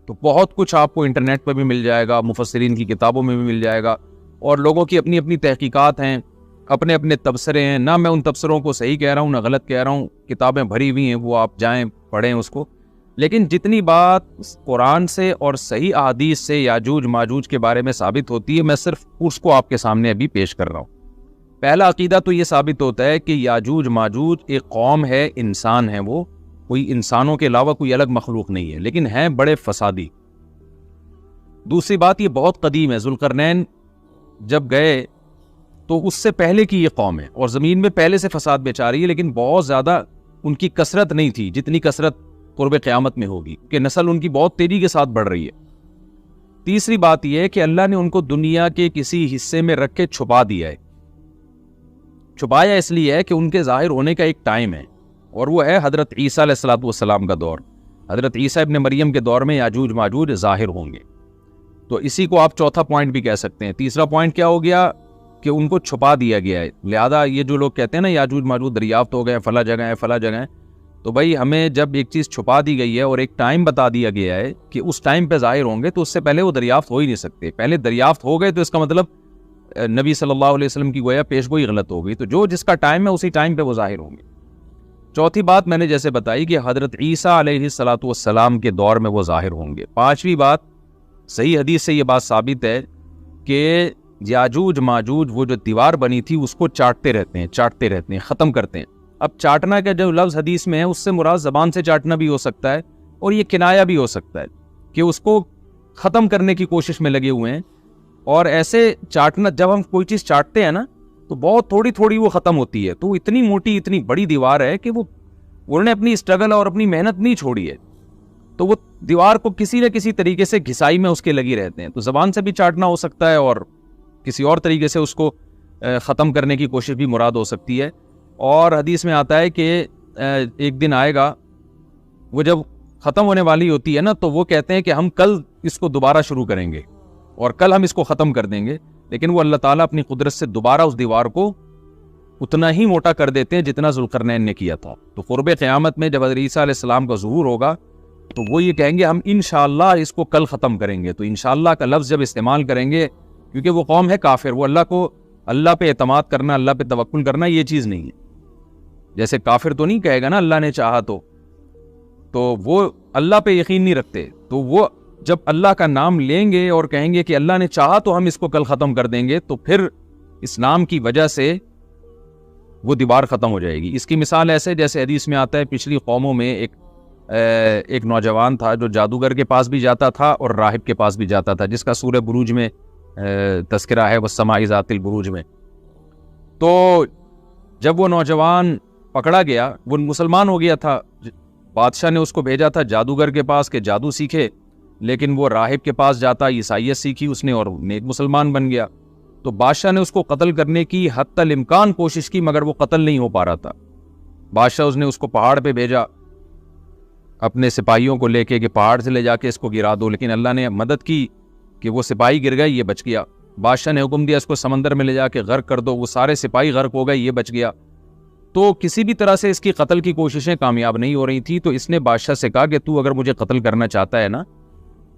تو بہت کچھ آپ کو انٹرنیٹ پہ بھی مل جائے گا، مفسرین کی کتابوں میں بھی مل جائے گا، اور لوگوں کی اپنی اپنی تحقیقات ہیں، اپنے اپنے تبصرے ہیں. نہ میں ان تبصروں کو صحیح کہہ رہا ہوں نہ غلط کہہ رہا ہوں، کتابیں بھری ہوئی ہیں، وہ آپ جائیں پڑھیں اس کو. لیکن جتنی بات قرآن سے اور صحیح احادیث سے یاجوج ماجوج کے بارے میں ثابت ہوتی ہے، میں صرف اس کو آپ کے سامنے ابھی پیش کر رہا ہوں. پہلا عقیدہ تو یہ ثابت ہوتا ہے کہ یاجوج ماجوج ایک قوم ہے، انسان ہے، وہ کوئی انسانوں کے علاوہ کوئی الگ مخلوق نہیں ہے، لیکن ہیں بڑے فسادی. دوسری بات یہ بہت قدیم ہے، ذوالقرنین جب گئے تو اس سے پہلے کی یہ قوم ہے، اور زمین میں پہلے سے فساد مچا رہی ہے، لیکن بہت زیادہ ان کی کثرت نہیں تھی جتنی کثرت قرب قیامت میں ہوگی، کہ نسل ان کی بہت تیزی کے ساتھ بڑھ رہی ہے. تیسری بات یہ ہے کہ اللہ نے ان کو دنیا کے کسی حصے میں رکھ کے چھپا دیا ہے. چھپایا اس لیے ہے کہ ان کے ظاہر ہونے کا ایک ٹائم ہے، اور وہ ہے حضرت عیسیٰ علیہ السلام کا دور. حضرت عیسیٰ ابن مریم کے دور میں یاجوج ماجوج ظاہر ہوں گے. تو اسی کو آپ چوتھا پوائنٹ بھی کہہ سکتے ہیں. تیسرا پوائنٹ کیا ہو گیا کہ ان کو چھپا دیا گیا ہے. لہذا یہ جو لوگ کہتے ہیں نا یاجوج ماجوج دریافت ہو گئے فلاں جگہ ہے فلاں جگہ ہے، تو بھائی ہمیں جب ایک چیز چھپا دی گئی ہے اور ایک ٹائم بتا دیا گیا ہے کہ اس ٹائم پہ ظاہر ہوں گے، تو اس سے پہلے وہ دریافت ہو ہی نہیں سکتے. پہلے دریافت ہو گئے تو اس کا مطلب نبی صلی اللہ علیہ وسلم کی گویا پیش گوئی غلط ہو گئی. تو جو جس کا ٹائم ہے اسی ٹائم پہ وہ ظاہر ہوں گے. چوتھی بات میں نے جیسے بتائی کہ حضرت عیسیٰ علیہ السلام کے دور میں وہ ظاہر ہوں گے. پانچویں بات، صحیح حدیث سے یہ بات ثابت ہے کہ یاجوج ماجوج وہ جو دیوار بنی تھی اس کو چاٹتے رہتے ہیں، ختم کرتے ہیں. اب چاٹنا کا جو لفظ حدیث میں ہے اس سے مراد زبان سے چاٹنا بھی ہو سکتا ہے، اور یہ کنایا بھی ہو سکتا ہے کہ اس کو ختم کرنے کی کوشش میں لگے ہوئے ہیں. اور ایسے چاٹنا، جب ہم کوئی چیز چاٹتے ہیں نا تو بہت تھوڑی تھوڑی وہ ختم ہوتی ہے. تو اتنی موٹی اتنی بڑی دیوار ہے کہ وہ انہوں نے اپنی اسٹرگل اور اپنی محنت نہیں چھوڑی ہے، تو وہ دیوار کو کسی نہ کسی طریقے سے گھسائی میں اس کے لگی رہتے ہیں. تو زبان سے بھی چاٹنا ہو سکتا ہے، اور کسی اور طریقے سے اس کو ختم کرنے کی کوشش بھی مراد ہو سکتی ہے. اور حدیث میں آتا ہے کہ ایک دن آئے گا وہ جب ختم ہونے والی ہوتی ہے نا، تو وہ کہتے ہیں کہ ہم کل اس کو دوبارہ شروع کریں گے اور کل ہم اس کو ختم کر دیں گے. لیکن وہ اللہ تعالیٰ اپنی قدرت سے دوبارہ اس دیوار کو اتنا ہی موٹا کر دیتے ہیں جتنا ذوالقرنین نے کیا تھا. تو قرب قیامت میں جب حضرت عیسیٰ علیہ السلام کا ظہور ہوگا تو وہ یہ کہیں گے ہم انشاءاللہ اس کو کل ختم کریں گے. تو انشاءاللہ کا لفظ جب استعمال کریں گے، کیونکہ وہ قوم ہے کافر، وہ اللہ پہ اعتماد کرنا، اللہ پہ توکل کرنا یہ چیز نہیں ہے. جیسے کافر تو نہیں کہے گا نا اللہ نے چاہا تو وہ اللہ پہ یقین نہیں رکھتے. تو وہ جب اللہ کا نام لیں گے اور کہیں گے کہ اللہ نے چاہا تو ہم اس کو کل ختم کر دیں گے، تو پھر اس نام کی وجہ سے وہ دیوار ختم ہو جائے گی. اس کی مثال ایسے جیسے حدیث میں آتا ہے پچھلی قوموں میں ایک نوجوان تھا جو جادوگر کے پاس بھی جاتا تھا اور راہب کے پاس بھی جاتا تھا، جس کا سورہ بروج میں تذکرہ ہے، والسماء ذات البروج میں. تو جب وہ نوجوان پکڑا گیا، وہ مسلمان ہو گیا تھا، بادشاہ نے اس کو بھیجا تھا جادوگر کے پاس کہ جادو سیکھے، لیکن وہ راہب کے پاس جاتا، عیسائیت سیکھی اس نے اور نیک مسلمان بن گیا. تو بادشاہ نے اس کو قتل کرنے کی حتی الامکان کوشش کی، مگر وہ قتل نہیں ہو پا رہا تھا. بادشاہ اس کو پہاڑ پہ بھیجا اپنے سپاہیوں کو لے کے کہ پہاڑ سے لے جا کے اس کو گرا دو، لیکن اللہ نے مدد کی کہ وہ سپاہی گر گئے، یہ بچ گیا. بادشاہ نے حکم دیا اس کو سمندر میں لے جا کے غرق کر دو، وہ سارے سپاہی غرق ہو گئے، یہ بچ گیا. تو کسی بھی طرح سے اس کی قتل کی کوششیں کامیاب نہیں ہو رہی تھی. تو اس نے بادشاہ سے کہا کہ تو اگر مجھے قتل کرنا چاہتا ہے نا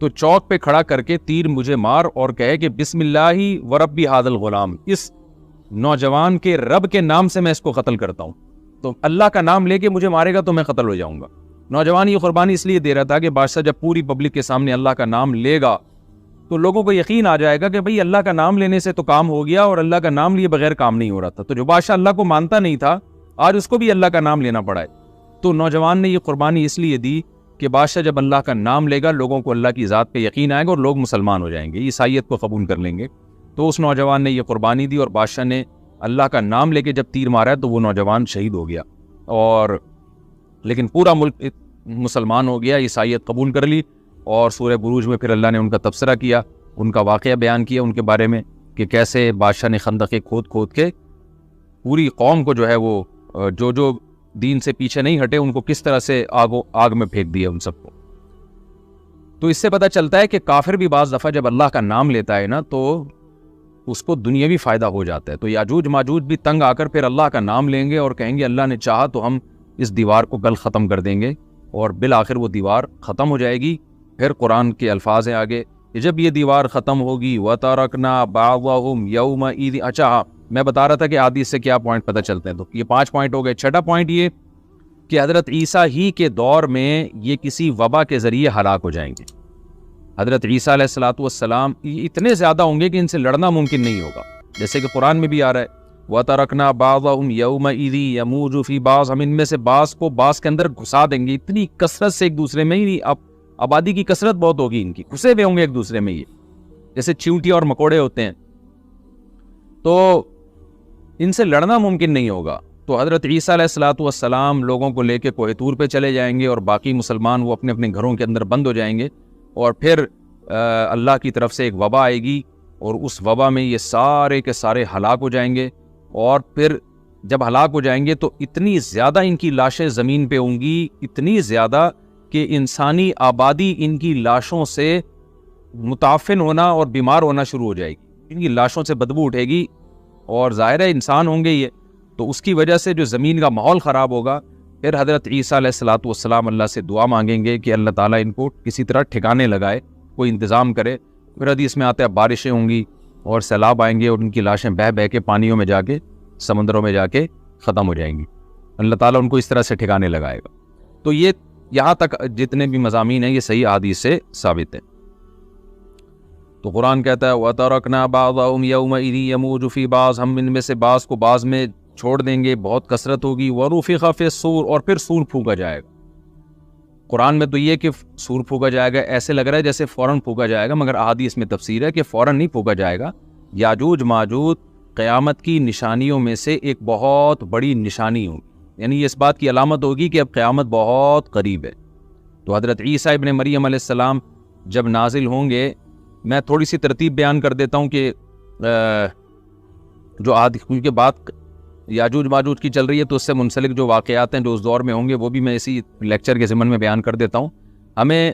تو چوک پہ کھڑا کر کے تیر مجھے مار اور کہے کہ بسم اللہ ورب ھذا الغلام، اس نوجوان کے رب کے نام سے میں اس کو قتل کرتا ہوں. تو اللہ کا نام لے کے مجھے مارے گا تو میں قتل ہو جاؤں گا. نوجوان یہ قربانی اس لیے دے رہا تھا کہ بادشاہ جب پوری پبلک کے سامنے اللہ کا نام لے گا تو لوگوں کو یقین آ جائے گا کہ بھئی اللہ کا نام لینے سے تو کام ہو گیا، اور اللہ کا نام لیے بغیر کام نہیں ہو رہا تھا. تو جو بادشاہ اللہ کو مانتا نہیں تھا آج اس کو بھی اللہ کا نام لینا پڑا ہے. تو نوجوان نے یہ قربانی اس لیے دی کہ بادشاہ جب اللہ کا نام لے گا لوگوں کو اللہ کی ذات پہ یقین آئے گا اور لوگ مسلمان ہو جائیں گے، عیسائیت کو قبول کر لیں گے. تو اس نوجوان نے یہ قربانی دی اور بادشاہ نے اللہ کا نام لے کے جب تیر مارا تو وہ نوجوان شہید ہو گیا. اور لیکن پورا ملک مسلمان ہو گیا، عیسائیت قبول کر لی. اور سورہ بروج میں پھر اللہ نے ان کا تبصرہ کیا، ان کا واقعہ بیان کیا ان کے بارے میں کہ کیسے بادشاہ نے خندقیں کھود کے پوری قوم کو جو ہے وہ جو دین سے پیچھے نہیں ہٹے ان کو کس طرح سے آگ میں پھینک دیا ان سب کو. تو اس سے پتہ چلتا ہے کہ کافر بھی بعض دفعہ جب اللہ کا نام لیتا ہے نا تو اس کو دنیاوی فائدہ ہو جاتا ہے. تو یاجوج ماجوج بھی تنگ آ کر پھر اللہ کا نام لیں گے اور کہیں گے اللہ نے چاہا تو ہم اس دیوار کو کل ختم کر دیں گے، اور بالآخر وہ دیوار ختم ہو جائے گی پھر قرآن کے الفاظ ہیں آگے کہ جب یہ دیوار ختم ہوگی وَتَرَكْنَا بَعْضَهُمْ يَوْمَئِذٍ. اچھا ہاں، میں بتا رہا تھا کہ حدیث سے کیا پوائنٹ پتہ چلتے ہیں، تو یہ 5 پوائنٹ ہو گئے. چھٹا پوائنٹ یہ کہ حضرت عیسیٰ ہی کے دور میں یہ کسی وبا کے ذریعے ہلاک ہو جائیں گے. حضرت عیسیٰ علیہ الصلوۃ والسلام اتنے زیادہ ہوں گے کہ ان سے لڑنا ممکن نہیں ہوگا، جیسے کہ قرآن میں بھی آ رہا ہے وَتَرَكْنَا بَعْضَهُمْ يَوْمَئِذٍ يَمُوجُ فِي بَعْضٍ. ہم ان میں سے بعض کو بعض کے اندر گھسا دیں گے. اتنی کثرت سے ایک دوسرے میں ہی، اب آبادی کی کثرت بہت ہوگی، ان کی گھسے ہوئے ہوں گے ایک دوسرے میں، یہ جیسے چیونٹی اور مکوڑے ہوتے ہیں، تو ان سے لڑنا ممکن نہیں ہوگا. تو حضرت عیسیٰ علیہ الصلوۃ والسلام لوگوں کو لے کے کوہ طور پہ چلے جائیں گے، اور باقی مسلمان وہ اپنے اپنے گھروں کے اندر بند ہو جائیں گے، اور پھر اللہ کی طرف سے ایک وبا آئے گی، اور اس وبا میں یہ سارے کے سارے ہلاک ہو جائیں گے. اور پھر جب ہلاک ہو جائیں گے تو اتنی زیادہ ان کی لاشیں زمین پہ ہوں گی، اتنی زیادہ کہ انسانی آبادی ان کی لاشوں سے متعفن ہونا اور بیمار ہونا شروع ہو جائے گی. ان کی لاشوں سے بدبو اٹھے گی، اور ظاہر ہے انسان ہوں گے یہ، تو اس کی وجہ سے جو زمین کا ماحول خراب ہوگا. پھر حضرت عیسیٰ علیہ الصلوۃ والسلام اللہ سے دعا مانگیں گے کہ اللہ تعالیٰ ان کو کسی طرح ٹھکانے لگائے، کوئی انتظام کرے. پھر حدیث میں آتا ہے بارشیں ہوں گی اور سیلاب آئیں گے، اور ان کی لاشیں بہہ بہہ کے پانیوں میں جا کے، سمندروں میں جا کے ختم ہو جائیں گی. اللہ تعالیٰ ان کو اس طرح سے ٹھکانے لگائے گا. تو یہ یہاں تک جتنے بھی مضامین ہیں یہ صحیح حدیث سے ثابت ہے. تو قرآن کہتا ہے وَتَرَكْنَا بَعْضَهُمْ يَوْمَئِذٍ يَمُوجُ فِي بَعْضٍ. ہم ان میں سے بعض کو بعض میں چھوڑ دیں گے، بہت کثرت ہوگی. وَرُفِخَ فِي الصُّورِ. اور پھر سور پھونکا جائے گا. قرآن میں تو یہ کہ سور پھونکا جائے گا ایسے لگ رہا ہے جیسے فوراً پھونکا جائے گا، مگر احادیث میں تفسیر ہے کہ فوراً نہیں پھونکا جائے گا. یاجوج ماجوج قیامت کی نشانیوں میں سے ایک بہت بڑی نشانی ہوگی، یعنی یہ اس بات کی علامت ہوگی کہ اب قیامت بہت قریب ہے. تو حضرت عیسیٰ ابن مریم علیہ السلام جب نازل ہوں گے، میں تھوڑی سی ترتیب بیان کر دیتا ہوں کہ جو کیونکہ بات یاجوج ماجوج کی چل رہی ہے تو اس سے منسلک جو واقعات ہیں جو اس دور میں ہوں گے وہ بھی میں اسی لیکچر کے ضمن میں بیان کر دیتا ہوں. ہمیں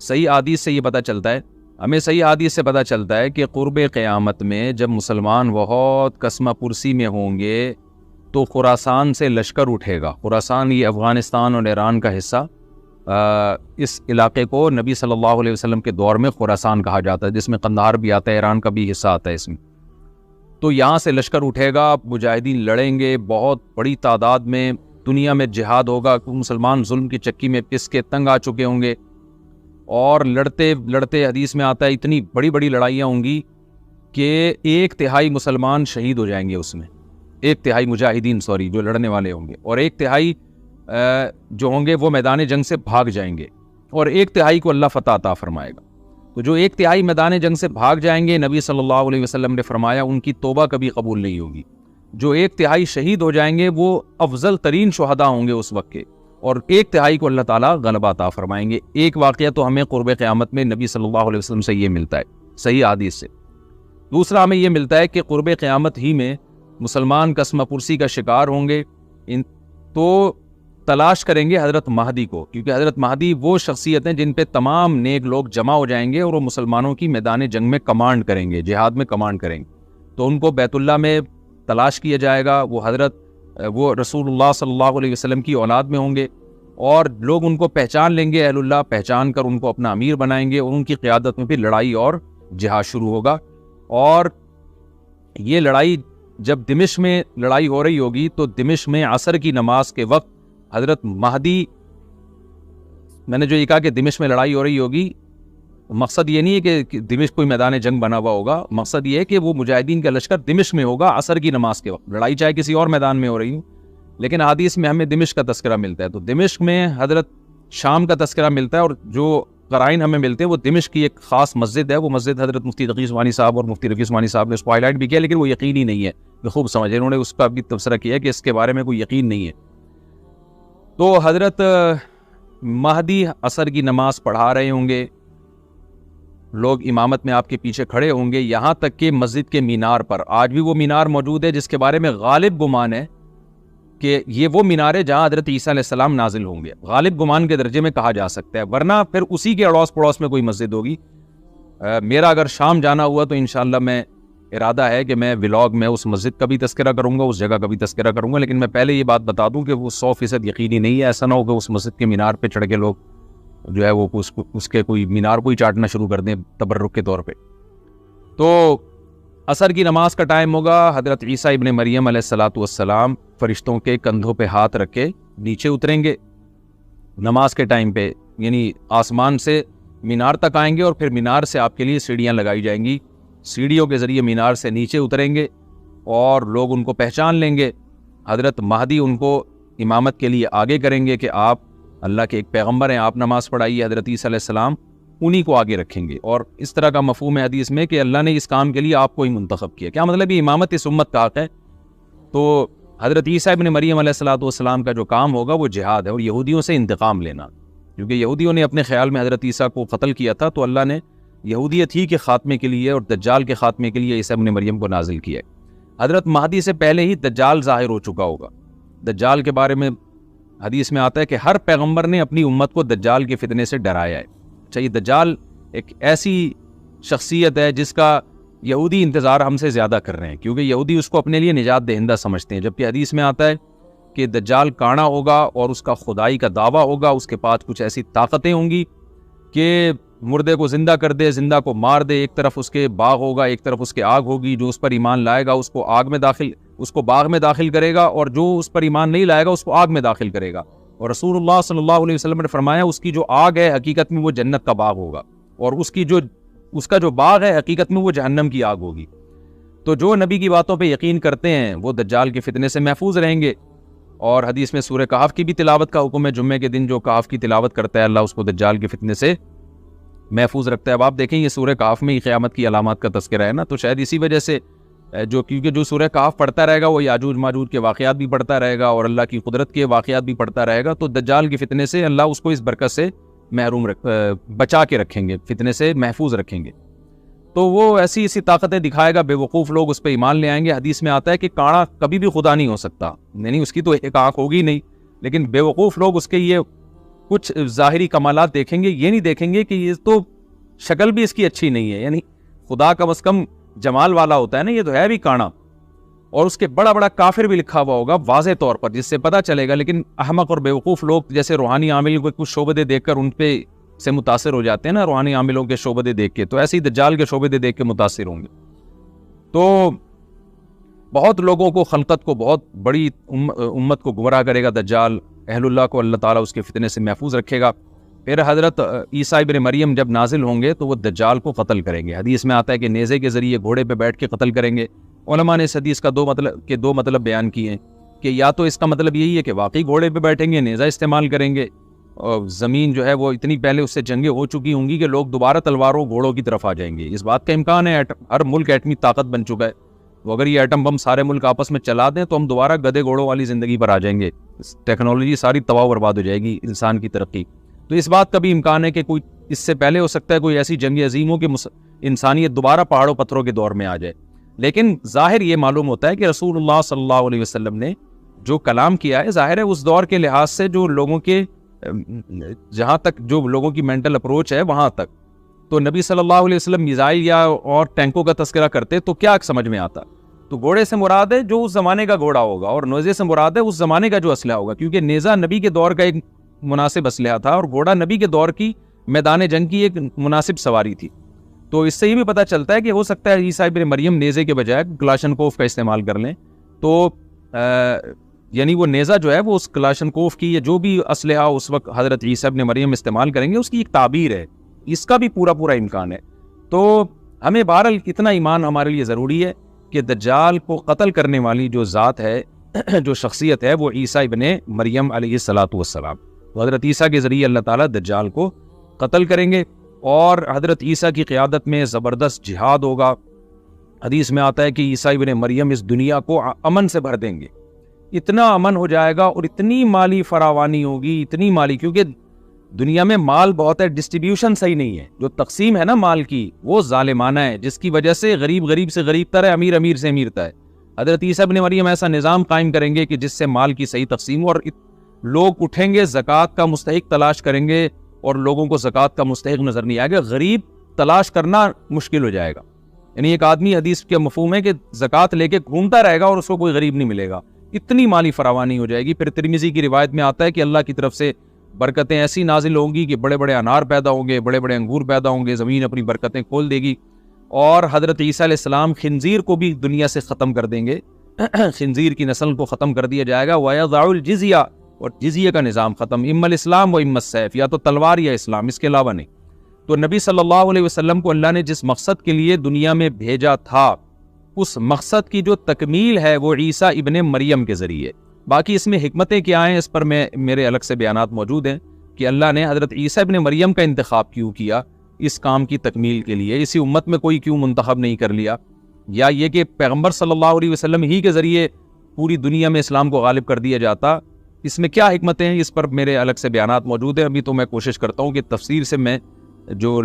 صحیح حدیث سے یہ پتہ چلتا ہے کہ قرب قیامت میں جب مسلمان بہت قسمہ پرسی میں ہوں گے تو خراسان سے لشکر اٹھے گا. خراسان یہ افغانستان اور ایران کا حصہ، اس علاقے کو نبی صلی اللہ علیہ وسلم کے دور میں خراسان کہا جاتا ہے، جس میں قندھار بھی آتا ہے، ایران کا بھی حصہ آتا ہے اس میں. تو یہاں سے لشکر اٹھے گا، مجاہدین لڑیں گے بہت بڑی تعداد میں، دنیا میں جہاد ہوگا. مسلمان ظلم کی چکی میں پس کے تنگ آ چکے ہوں گے، اور لڑتے لڑتے حدیث میں آتا ہے اتنی بڑی بڑی لڑائیاں ہوں گی کہ 1/3 مسلمان شہید ہو جائیں گے اس میں. 1/3 مجاہدین جو لڑنے والے ہوں گے، اور 1/3 جو ہوں گے وہ میدان جنگ سے بھاگ جائیں گے، اور 1/3 کو اللہ فتح عطا فرمائے گا. تو جو 1/3 میدان جنگ سے بھاگ جائیں گے، نبی صلی اللہ علیہ وسلم نے فرمایا ان کی توبہ کبھی قبول نہیں ہوگی. جو 1/3 شہید ہو جائیں گے وہ افضل ترین شہداء ہوں گے اس وقت کے، اور 1/3 کو اللہ تعالیٰ غلبہ عطا فرمائیں گے. ایک واقعہ تو ہمیں قرب قیامت میں نبی صلی اللہ علیہ وسلم سے یہ ملتا ہے صحیح حدیث سے. دوسرا ہمیں یہ ملتا ہے کہ قرب قیامت ہی میں مسلمان قسمہ پرسی کا شکار ہوں گے، تو تلاش کریں گے حضرت مہدی کو، کیونکہ حضرت مہدی وہ شخصیت ہیں جن پہ تمام نیک لوگ جمع ہو جائیں گے، اور وہ مسلمانوں کی میدان جنگ میں کمانڈ کریں گے، جہاد میں کمانڈ کریں گے. تو ان کو بیت اللہ میں تلاش کیا جائے گا. وہ رسول اللہ صلی اللہ علیہ وسلم کی اولاد میں ہوں گے، اور لوگ ان کو پہچان لیں گے، اہل اللہ پہچان کر ان کو اپنا امیر بنائیں گے، اور ان کی قیادت میں پھر لڑائی اور جہاد شروع ہوگا. اور یہ لڑائی جب دمشق میں لڑائی ہو رہی ہوگی تو دمشق میں عصر کی نماز کے وقت حضرت مہدی، میں نے جو یہ کہا کہ دمشق میں لڑائی ہو رہی ہوگی، مقصد یہ نہیں ہے کہ دمشق کوئی میدان جنگ بنا ہوا ہوگا، مقصد یہ ہے کہ وہ مجاہدین کا لشکر دمشق میں ہوگا عصر کی نماز کے وقت. لڑائی چاہے کسی اور میدان میں ہو رہی ہو، لیکن حدیث میں ہمیں دمشق کا تذکرہ ملتا ہے. تو دمشق میں حضرت شام کا تذکرہ ملتا ہے، اور جو قرائن ہمیں ملتے ہیں وہ دمشق کی ایک خاص مسجد ہے. وہ مسجد حضرت مفتی تقی عثمانی صاحب اور مفتی رفیع عثمانی صاحب نے اس کو ہائی لائٹ بھی کیا، لیکن وہ یقینی نہیں ہے. میں خوب سمجھے، انہوں نے اس کا بھی تبصرہ کیا کہ اس کے بارے میں کوئی یقین نہیں ہے. تو حضرت مہدی عصر کی نماز پڑھا رہے ہوں گے، لوگ امامت میں آپ کے پیچھے کھڑے ہوں گے، یہاں تک کہ مسجد کے مینار پر، آج بھی وہ مینار موجود ہے جس کے بارے میں غالب گمان ہے کہ یہ وہ مینار ہے جہاں حضرت عیسیٰ علیہ السلام نازل ہوں گے. غالب گمان کے درجے میں کہا جا سکتا ہے، ورنہ پھر اسی کے اڑوس پڑوس میں کوئی مسجد ہوگی. میرا اگر شام جانا ہوا تو انشاءاللہ میں ارادہ ہے کہ میں ولاگ میں اس مسجد کا بھی تذکرہ کروں گا، اس جگہ کا بھی تذکرہ کروں گا. لیکن میں پہلے یہ بات بتا دوں کہ وہ 100% یقینی نہیں ہے. ایسا نہ ہو کہ اس مسجد کے مینار پہ چڑھ کے لوگ جو ہے وہ اس کے کوئی مینار کو ہی چاٹنا شروع کر دیں تبرک کے طور پہ. تو عصر کی نماز کا ٹائم ہوگا. حضرت عیسیٰ ابن مریم علیہ الصلاۃ والسلام فرشتوں کے کندھوں پہ ہاتھ رکھ کے نیچے اتریں گے نماز کے ٹائم پہ, یعنی آسمان سے مینار تک آئیں گے اور پھر مینار سے آپ کے لیے سیڑھیاں لگائی جائیں گی. سیڑھیوں کے ذریعے مینار سے نیچے اتریں گے اور لوگ ان کو پہچان لیں گے. حضرت مہدی ان کو امامت کے لیے آگے کریں گے کہ آپ اللہ کے ایک پیغمبر ہیں, آپ نماز پڑھائیے. حضرت عیسیٰ علیہ السلام انہی کو آگے رکھیں گے. اور اس طرح کا مفہوم ہے حدیث میں کہ اللہ نے اس کام کے لیے آپ کو ہی منتخب کیا. کیا مطلب یہ امامت اس امت کا حق ہے. تو حضرت عیسیٰ ابن مریم علیہ الصلاۃ والسلام کا جو کام ہوگا وہ جہاد ہے اور یہودیوں سے انتقام لینا, کیونکہ یہودیوں نے اپنے خیال میں حضرت عیسیٰ کو قتل کیا تھا, تو اللہ نے یہودیت ہی کے خاتمے کے لیے اور دجال کے خاتمے کے لیے عیسیٰ ابن مریم کو نازل کیا ہے. حضرت مہدی سے پہلے ہی دجال ظاہر ہو چکا ہوگا. دجال کے بارے میں حدیث میں آتا ہے کہ ہر پیغمبر نے اپنی امت کو دجال کے فتنے سے ڈرایا ہے. اچھا, یہ دجال ایک ایسی شخصیت ہے جس کا یہودی انتظار ہم سے زیادہ کر رہے ہیں, کیونکہ یہودی اس کو اپنے لیے نجات دہندہ سمجھتے ہیں, جبکہ حدیث میں آتا ہے کہ دجال کانا ہوگا اور اس کا خدائی کا دعویٰ ہوگا. اس کے پاس کچھ ایسی طاقتیں ہوں گی کہ مردے کو زندہ کر دے, زندہ کو مار دے. ایک طرف اس کے باغ ہوگا, ایک طرف اس کے آگ ہوگی. جو اس پر ایمان لائے گا اس کو باغ میں داخل کرے گا, اور جو اس پر ایمان نہیں لائے گا اس کو آگ میں داخل کرے گا. اور رسول اللہ صلی اللہ علیہ وسلم نے فرمایا اس کی جو آگ ہے حقیقت میں وہ جنت کا باغ ہوگا, اور اس کا جو باغ ہے حقیقت میں وہ جہنم کی آگ ہوگی. تو جو نبی کی باتوں پہ یقین کرتے ہیں وہ دجال کے فتنے سے محفوظ رہیں گے. اور حدیث میں سورہ کہف کی بھی تلاوت کا حکم ہے. جمعے کے دن جو کہف کی تلاوت کرتا ہے اللہ اس کو دجال کے فتنے سے محفوظ رکھتا ہے. اب آپ دیکھیں یہ سورہ کہف میں ہی قیامت کی علامات کا تذکرہ ہے نا, تو شاید اسی وجہ سے کیونکہ جو سورہ کہف پڑھتا رہے گا وہ یاجوج ماجوج کے واقعات بھی پڑھتا رہے گا اور اللہ کی قدرت کے واقعات بھی پڑھتا رہے گا, تو دجال کے فتنے سے اللہ اس کو اس برکت سے بچا کے رکھیں گے, فتنے سے محفوظ رکھیں گے. تو وہ ایسی طاقتیں دکھائے گا, بے وقوف لوگ اس پہ ایمان لے آئیں گے. حدیث میں آتا ہے کہ کاڑا کبھی بھی خدا نہیں ہو سکتا, یعنی اس کی تو ایک آنکھ ہوگی نہیں, لیکن بے وقوف لوگ اس کے یہ کچھ ظاہری کمالات دیکھیں گے, یہ نہیں دیکھیں گے کہ یہ تو شکل بھی اس کی اچھی نہیں ہے, یعنی خدا کم از کم جمال والا ہوتا ہے نا, یہ تو ہے بھی کانا. اور اس کے بڑا بڑا کافر بھی لکھا ہوا ہوگا واضح طور پر, جس سے پتہ چلے گا. لیکن احمق اور بیوقوف لوگ جیسے روحانی عامل کو کچھ شعبدے دیکھ کر ان پہ سے متاثر ہو جاتے ہیں نا, روحانی عاملوں کے شعبدے دیکھ کے, تو ایسے ہی دجال کے شعبدے دیکھ کے متاثر ہوں گے. تو بہت لوگوں کو, خلقت کو, بہت بڑی امت کو گمراہ کرے گا دجال. اہل اللہ کو اللہ تعالیٰ اس کے فتنے سے محفوظ رکھے گا. پھر حضرت عیسیٰ ابن مریم جب نازل ہوں گے تو وہ دجال کو قتل کریں گے. حدیث میں آتا ہے کہ نیزے کے ذریعے گھوڑے پہ بیٹھ کے قتل کریں گے. علماء نے اس حدیث کا دو مطلب بیان کیے ہیں کہ یا تو اس کا مطلب یہی ہے کہ واقعی گھوڑے پہ بیٹھیں گے, نیزہ استعمال کریں گے, اور زمین جو ہے وہ اتنی پہلے اس سے جنگیں ہو چکی ہوں گی کہ لوگ دوبارہ تلواروں گھوڑوں کی طرف آ جائیں گے. اس بات کا امکان ہے, ہر ملک ایٹمی طاقت بن چکا ہے, تو اگر یہ ایٹم بم سارے ملک آپس میں چلا دیں تو ہم دوبارہ گدے گھوڑوں والی زندگی پر آ جائیں گے. ٹیکنالوجی ساری تباہ برباد ہو جائے گی, انسان کی ترقی. تو اس بات کا بھی امکان ہے کہ کوئی اس سے پہلے ہو سکتا ہے کوئی ایسی جنگ عظیم ہو کہ انسانیت دوبارہ پہاڑوں پتھروں کے دور میں آ جائے. لیکن ظاہر یہ معلوم ہوتا ہے کہ رسول اللہ صلی اللہ علیہ وسلم نے جو کلام کیا ہے, ظاہر ہے اس دور کے لحاظ سے جو لوگوں کے جہاں تک جو لوگوں کی مینٹل اپروچ ہے وہاں تک, تو نبی صلی اللہ علیہ وسلم میزائل یا اور ٹینکوں کا تذکرہ کرتے تو کیا سمجھ میں آتا. تو گھوڑے سے مراد ہے جو اس زمانے کا گھوڑا ہوگا, اور نیزے سے مراد ہے اس زمانے کا جو اسلحہ ہوگا, کیونکہ نیزہ نبی کے دور کا ایک مناسب اسلحہ تھا اور گھوڑا نبی کے دور کی میدان جنگ کی ایک مناسب سواری تھی. تو اس سے یہ بھی پتہ چلتا ہے کہ ہو سکتا ہے عیسیٰ ابن مریم نیزے کے بجائے کلاشنکوف کا استعمال کر لیں, تو یعنی وہ نیزہ جو ہے وہ اس کلاشنکوف کی یا جو بھی اسلحہ اس وقت حضرت عیسیٰ ابن مریم استعمال کریں گے اس کی ایک تعبیر ہے. اس کا بھی پورا امکان ہے. تو ہمیں بہرحال اتنا ایمان ہمارے لیے ضروری ہے کہ دجال کو قتل کرنے والی جو ذات ہے, جو شخصیت ہے, وہ عیسیٰ ابن مریم علیہ الصلاۃ والسلام. تو حضرت عیسیٰ کے ذریعے اللہ تعالیٰ دجال کو قتل کریں گے, اور حضرت عیسیٰ کی قیادت میں زبردست جہاد ہوگا. حدیث میں آتا ہے کہ عیسیٰ ابن مریم اس دنیا کو امن سے بھر دیں گے. اتنا امن ہو جائے گا اور اتنی مالی فراوانی ہوگی, اتنی مالی, کیونکہ دنیا میں مال بہت ہے, ڈسٹریبیوشن صحیح نہیں ہے, جو تقسیم ہے نا مال کی وہ ظالمانہ ہے, جس کی وجہ سے غریب سے غریب تر ہے, امیر سے امیر تر ہے. حضرت عیسیٰ ابن مریم ایسا نظام قائم کریں گے کہ جس سے مال کی صحیح تقسیم, اور لوگ اٹھیں گے, زکوٰۃ کا مستحق تلاش کریں گے, اور لوگوں کو زکوٰۃ کا مستحق نظر نہیں آئے گا. غریب تلاش کرنا مشکل ہو جائے گا. یعنی ایک آدمی, حدیث کے مفہوم ہے کہ زکوٰۃ لے کے گھومتا رہے گا اور اس کو کوئی غریب نہیں ملے گا, اتنی مالی فراوانی ہو جائے گی. پھر ترمذی کی روایت میں آتا ہے کہ اللہ کی طرف سے برکتیں ایسی نازل ہوں گی کہ بڑے بڑے انار پیدا ہوں گے، بڑے بڑے انگور پیدا ہوں گے، زمین اپنی برکتیں کھول دے گی، اور حضرت عیسیٰ علیہ السلام خنزیر کو بھی دنیا سے ختم کر دیں گے خنزیر کی نسل کو ختم کر دیا جائے گا، وَيَضَعُ الْجِزْيَةَ، اور جزیہ کا نظام ختم، اما الاسلام و اما السیف، یا تو تلوار یا اسلام، اس کے علاوہ نہیں۔ تو نبی صلی اللہ علیہ وسلم کو اللہ نے جس مقصد کے لیے دنیا میں بھیجا تھا، اس مقصد کی جو تکمیل ہے وہ عیسیٰ ابن مریم کے ذریعے۔ باقی اس میں حکمتیں کیا ہیں، اس پر میرے الگ سے بیانات موجود ہیں کہ اللہ نے حضرت عیسیٰ ابن مریم کا انتخاب کیوں کیا اس کام کی تکمیل کے لیے، اسی امت میں کوئی کیوں منتخب نہیں کر لیا، یا یہ کہ پیغمبر صلی اللہ علیہ وسلم ہی کے ذریعے پوری دنیا میں اسلام کو غالب کر دیا جاتا، اس میں کیا حکمتیں ہیں، اس پر میرے الگ سے بیانات موجود ہیں۔ ابھی تو میں کوشش کرتا ہوں کہ تفسیر سے میں جو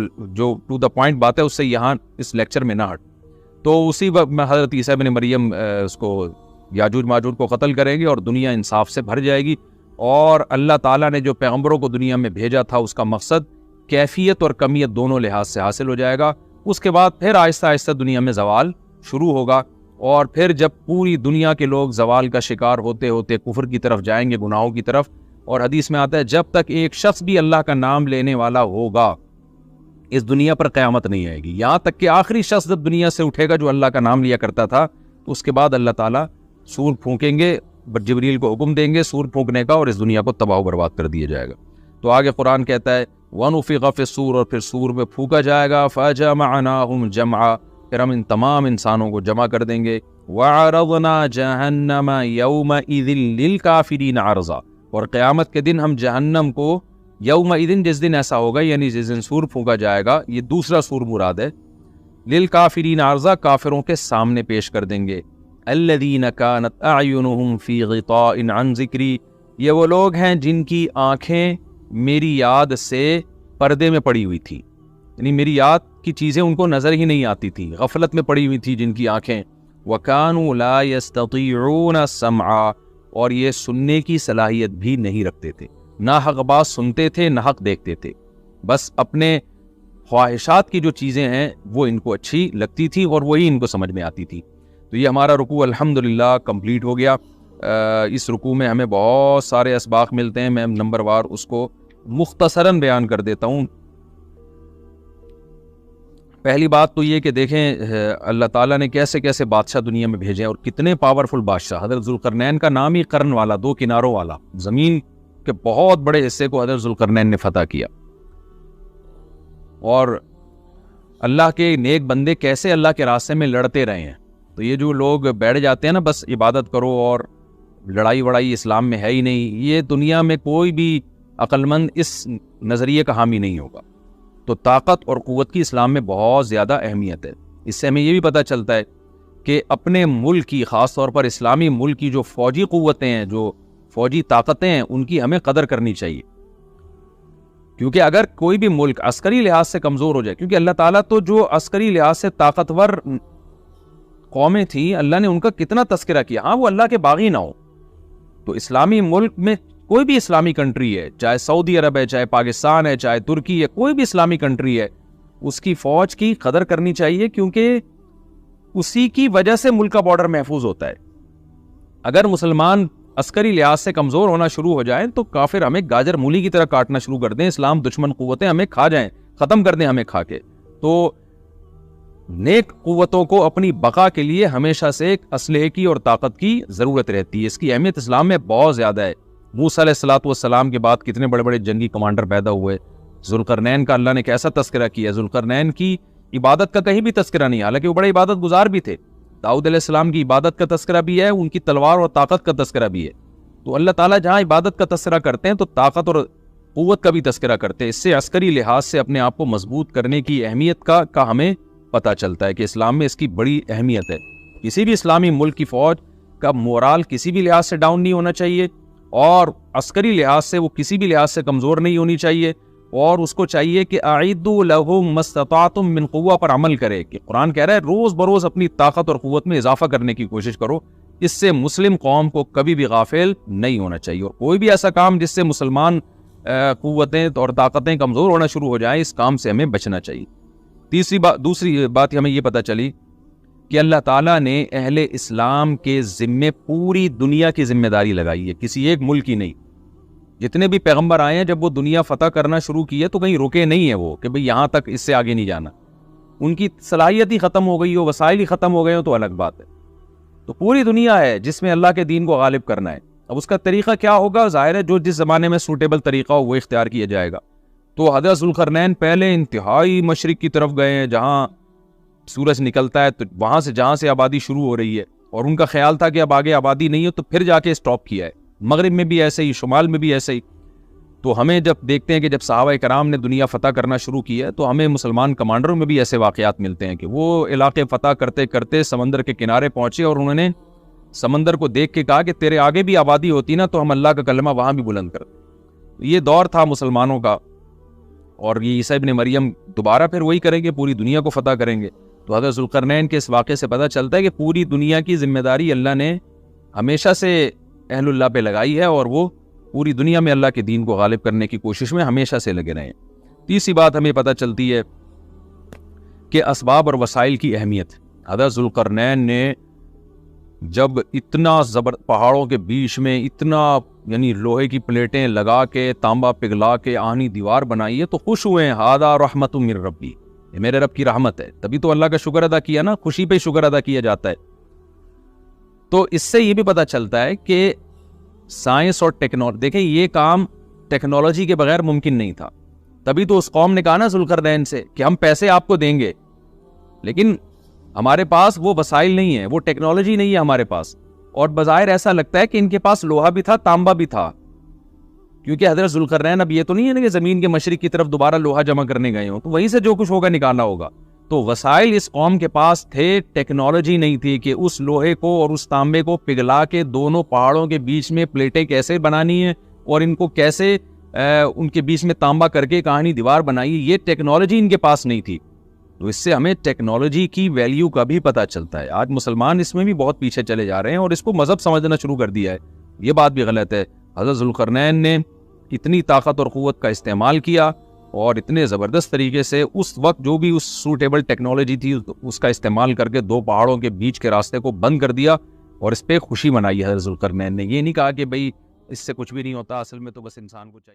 ٹو دا پوائنٹ بات ہے اس سے یہاں اس لیکچر میں نہ ہٹ۔ تو اسی وقت میں حضرت عیسیٰ ابن مریم اس کو یاجوج ماجوج کو قتل کرے گی اور دنیا انصاف سے بھر جائے گی، اور اللہ تعالیٰ نے جو پیغمبروں کو دنیا میں بھیجا تھا اس کا مقصد کیفیت اور کمیت دونوں لحاظ سے حاصل ہو جائے گا۔ اس کے بعد پھر آہستہ آہستہ دنیا میں زوال شروع ہوگا، اور پھر جب پوری دنیا کے لوگ زوال کا شکار ہوتے ہوتے کفر کی طرف جائیں گے، گناہوں کی طرف، اور حدیث میں آتا ہے جب تک ایک شخص بھی اللہ کا نام لینے والا ہوگا اس دنیا پر قیامت نہیں آئے گی، یہاں تک کہ آخری شخص جب دنیا سے اٹھے گا جو اللہ کا نام لیا کرتا تھا، اس کے بعد اللہ تعالیٰ سور پھونکیں گے، جبریل کو حکم دیں گے سور پھونکنے کا، اور اس دنیا کو تباہ و برباد کر دیا جائے گا۔ تو آگے قرآن کہتا ہے وَنُفِخَ فِي الصُّورِ، اور پھر سور میں پھونکا جائے گا، فَجَمَعْنَاهُمْ جَمْعًا، پھر ہم ان تمام انسانوں کو جمع کر دیں گے، وَعَرَضْنَا جَهَنَّمَ يَوْمَئِذٍ لِلْكَافِرِينَ عَرْضًا، اور قیامت کے دن ہم جہنم کو یومئذ، جس دن ایسا ہوگا یعنی جس دن سور پھونکا جائے گا، یہ دوسرا سور مراد ہے، للکافرین عرضا، کافروں کے سامنے پیش کر دیں گے، الذین کانت اعینہم فی غطاء عن ذکری، یہ وہ لوگ ہیں جن کی آنکھیں میری یاد سے پردے میں پڑی ہوئی تھی، یعنی میری یاد کی چیزیں ان کو نظر ہی نہیں آتی تھی، غفلت میں پڑی ہوئی تھی جن کی آنکھیں، وکانوا لا یستطیعون السمع، اور یہ سننے کی صلاحیت بھی نہیں رکھتے تھے، نہ حق بات سنتے تھے نہ حق دیکھتے تھے، بس اپنے خواہشات کی جو چیزیں ہیں وہ ان کو اچھی لگتی تھی اور وہی ان کو سمجھ میں آتی تھی۔ تو یہ ہمارا رکوع الحمدللہ کمپلیٹ ہو گیا۔ اس رکوع میں ہمیں بہت سارے اسباق ملتے ہیں، میں نمبر وار اس کو مختصراً بیان کر دیتا ہوں۔ پہلی بات تو یہ کہ دیکھیں اللہ تعالیٰ نے کیسے کیسے بادشاہ دنیا میں بھیجے اور کتنے پاورفل بادشاہ۔ حضرت ذوالقرنین کا نام ہی قرن والا، دو کناروں والا، زمین کے بہت بڑے حصے کو حضرت ذوالقرنین نے فتح کیا، اور اللہ کے نیک بندے کیسے اللہ کے راستے میں لڑتے رہے ہیں۔ تو یہ جو لوگ بیٹھ جاتے ہیں نا بس عبادت کرو اور لڑائی وڑائی اسلام میں ہے ہی نہیں، یہ دنیا میں کوئی بھی عقل مند اس نظریے کا حامی نہیں ہوگا۔ تو طاقت اور قوت کی اسلام میں بہت زیادہ اہمیت ہے۔ اس سے ہمیں یہ بھی پتہ چلتا ہے کہ اپنے ملک کی، خاص طور پر اسلامی ملک کی جو فوجی قوتیں ہیں، جو فوجی طاقتیں ہیں، ان کی ہمیں قدر کرنی چاہیے، کیونکہ اگر کوئی بھی ملک عسکری لحاظ سے کمزور ہو جائے، کیونکہ اللہ تعالیٰ تو جو عسکری لحاظ سے طاقتور قومیں تھیں اللہ نے ان کا کتنا تذکرہ کیا، ہاں وہ اللہ کے باغی نہ ہو۔ تو اسلامی ملک میں کوئی بھی اسلامی کنٹری ہے، چاہے سعودی عرب ہے، چاہے پاکستان ہے، چاہے ترکی ہے، کوئی بھی اسلامی کنٹری ہے، اس کی فوج کی قدر کرنی چاہیے، کیونکہ اسی کی وجہ سے ملک کا بارڈر محفوظ ہوتا ہے۔ اگر مسلمان عسکری لحاظ سے کمزور ہونا شروع ہو جائیں تو کافر ہمیں گاجر مولی کی طرح کاٹنا شروع کر دیں، اسلام دشمن قوتیں ہمیں کھا جائیں، ختم کر دیں ہمیں کھا کے۔ تو نیک قوتوں کو اپنی بقا کے لیے ہمیشہ سے ایک اسلحے کی اور طاقت کی ضرورت رہتی ہے، اس کی اہمیت اسلام میں بہت زیادہ ہے۔ موسیٰ علیہ السلام کے بعد کتنے بڑے بڑے جنگی کمانڈر پیدا ہوئے، ذوالقرنین کا اللہ نے کیسا تذکرہ کیا، ذوالقرنین کی عبادت کا کہیں بھی تذکرہ نہیں، حالانکہ وہ بڑے عبادت گزار بھی تھے۔ داؤد علیہ السلام کی عبادت کا تذکرہ بھی ہے، ان کی تلوار اور طاقت کا تذکرہ بھی ہے۔ تو اللہ تعالیٰ جہاں عبادت کا تذکرہ کرتے ہیں تو طاقت اور قوت کا بھی تذکرہ کرتے ہیں، اس سے عسکری لحاظ سے اپنے آپ کو مضبوط کرنے کی اہمیت کا ہمیں پتہ چلتا ہے کہ اسلام میں اس کی بڑی اہمیت ہے۔ کسی بھی اسلامی ملک کی فوج کا مورال کسی بھی لحاظ سے ڈاؤن نہیں ہونا چاہیے، اور عسکری لحاظ سے وہ کسی بھی لحاظ سے کمزور نہیں ہونی چاہیے، اور اس کو چاہیے کہ اعدوا لهم ما استطعتم من قوہ پر عمل کرے، کہ قرآن کہہ رہا ہے روز بروز اپنی طاقت اور قوت میں اضافہ کرنے کی کوشش کرو۔ اس سے مسلم قوم کو کبھی بھی غافل نہیں ہونا چاہیے، اور کوئی بھی ایسا کام جس سے مسلمان قوتیں اور طاقتیں کمزور ہونا شروع ہو جائیں، اس کام سے ہمیں بچنا چاہیے۔ دوسری بات ہمیں یہ پتہ چلی کہ اللہ تعالیٰ نے اہل اسلام کے ذمے پوری دنیا کی ذمہ داری لگائی ہے، کسی ایک ملک کی نہیں۔ جتنے بھی پیغمبر آئے ہیں جب وہ دنیا فتح کرنا شروع کی ہے تو کہیں رکے نہیں ہیں وہ کہ بھئی یہاں تک، اس سے آگے نہیں جانا. ان کی صلاحیت ہی ختم ہو گئی ہو، وسائل ہی ختم ہو گئے ہو تو الگ بات ہے. تو پوری دنیا ہے جس میں اللہ کے دین کو غالب کرنا ہے. اب اس کا طریقہ کیا ہوگا؟ ظاہر ہے جو جس زمانے میں سوٹیبل طریقہ ہو وہ اختیار کیا جائے گا. تو حضرت ذوالقرنین پہلے انتہائی مشرق کی طرف گئے ہیں جہاں سورج نکلتا ہے، تو وہاں سے جہاں سے آبادی شروع ہو رہی ہے، اور ان کا خیال تھا کہ اب آگے آبادی نہیں ہے تو پھر جا کے اسٹاپ کیا ہے. مغرب میں بھی ایسے ہی، شمال میں بھی ایسے ہی. تو ہمیں جب دیکھتے ہیں کہ جب صحابہ کرام نے دنیا فتح کرنا شروع کی ہے تو ہمیں مسلمان کمانڈروں میں بھی ایسے واقعات ملتے ہیں کہ وہ علاقے فتح کرتے کرتے سمندر کے کنارے پہنچے اور انہوں نے سمندر کو دیکھ کے کہا کہ تیرے آگے بھی آبادی ہوتی نا تو ہم اللہ کا کلمہ وہاں بھی بلند کرتے. یہ دور تھا مسلمانوں کا، اور یہ عیسیٰ ابن مریم دوبارہ پھر وہی کریں گے، پوری دنیا کو فتح کریں گے. تو حضرت ذوالقرنین کے اس واقعے سے پتہ چلتا ہے کہ پوری دنیا کی ذمہ داری اللہ نے ہمیشہ سے اہل اللہ پہ لگائی ہے، اور وہ پوری دنیا میں اللہ کے دین کو غالب کرنے کی کوشش میں ہمیشہ سے لگے رہے ہیں. تیسری بات ہمیں پتہ چلتی ہے کہ اسباب اور وسائل کی اہمیت. حضرت ذوالقرنین نے جب اتنا پہاڑوں کے بیچ میں اتنا یعنی لوہے کی پلیٹیں لگا کے تانبا پگھلا کے آہنی دیوار بنائی ہے تو خوش ہوئے ہیں. ھذا رحمت من ربی، یہ میرے رب کی رحمت ہے. تبھی تو اللہ کا شکر ادا کیا نا، خوشی پہ شکر ادا کیا جاتا ہے. تو اس سے یہ بھی پتہ چلتا ہے کہ سائنس اور ٹیکنالوجی، دیکھیں یہ کام ٹیکنالوجی کے بغیر ممکن نہیں تھا. تبھی تو اس قوم نے کہا نا ذوالقرنین سے کہ ہم پیسے آپ کو دیں گے، لیکن ہمارے پاس وہ وسائل نہیں ہیں، وہ ٹیکنالوجی نہیں ہے ہمارے پاس. اور بظاہر ایسا لگتا ہے کہ ان کے پاس لوہا بھی تھا، تانبا بھی تھا، کیونکہ حضرت ذوالقرنین اب یہ تو نہیں ہے نا کہ زمین کے مشرق کی طرف دوبارہ لوہا جمع کرنے گئے ہوں، تو وہیں سے جو کچھ ہوگا نکالنا ہوگا. تو وسائل اس قوم کے پاس تھے، ٹیکنالوجی نہیں تھی کہ اس لوہے کو اور اس تانبے کو پگھلا کے دونوں پہاڑوں کے بیچ میں پلیٹیں کیسے بنانی ہیں اور ان کو کیسے ان کے بیچ میں تانبا کر کے کہانی دیوار بنائی. یہ ٹیکنالوجی ان کے پاس نہیں تھی. تو اس سے ہمیں ٹیکنالوجی کی ویلیو کا بھی پتہ چلتا ہے. آج مسلمان اس میں بھی بہت پیچھے چلے جا رہے ہیں اور اس کو مذہب سمجھنا شروع کر دیا ہے. یہ بات بھی غلط ہے. حضرت ذوالقرنین نے اتنی طاقت اور قوت کا استعمال کیا اور اتنے زبردست طریقے سے اس وقت جو بھی اس سوٹیبل ٹیکنالوجی تھی اس کا استعمال کر کے دو پہاڑوں کے بیچ کے راستے کو بند کر دیا اور اس پہ خوشی منائی حضرت ذوالقرنین نے. یہ نہیں کہا کہ بھئی اس سے کچھ بھی نہیں ہوتا، اصل میں تو بس انسان کو چاہیے.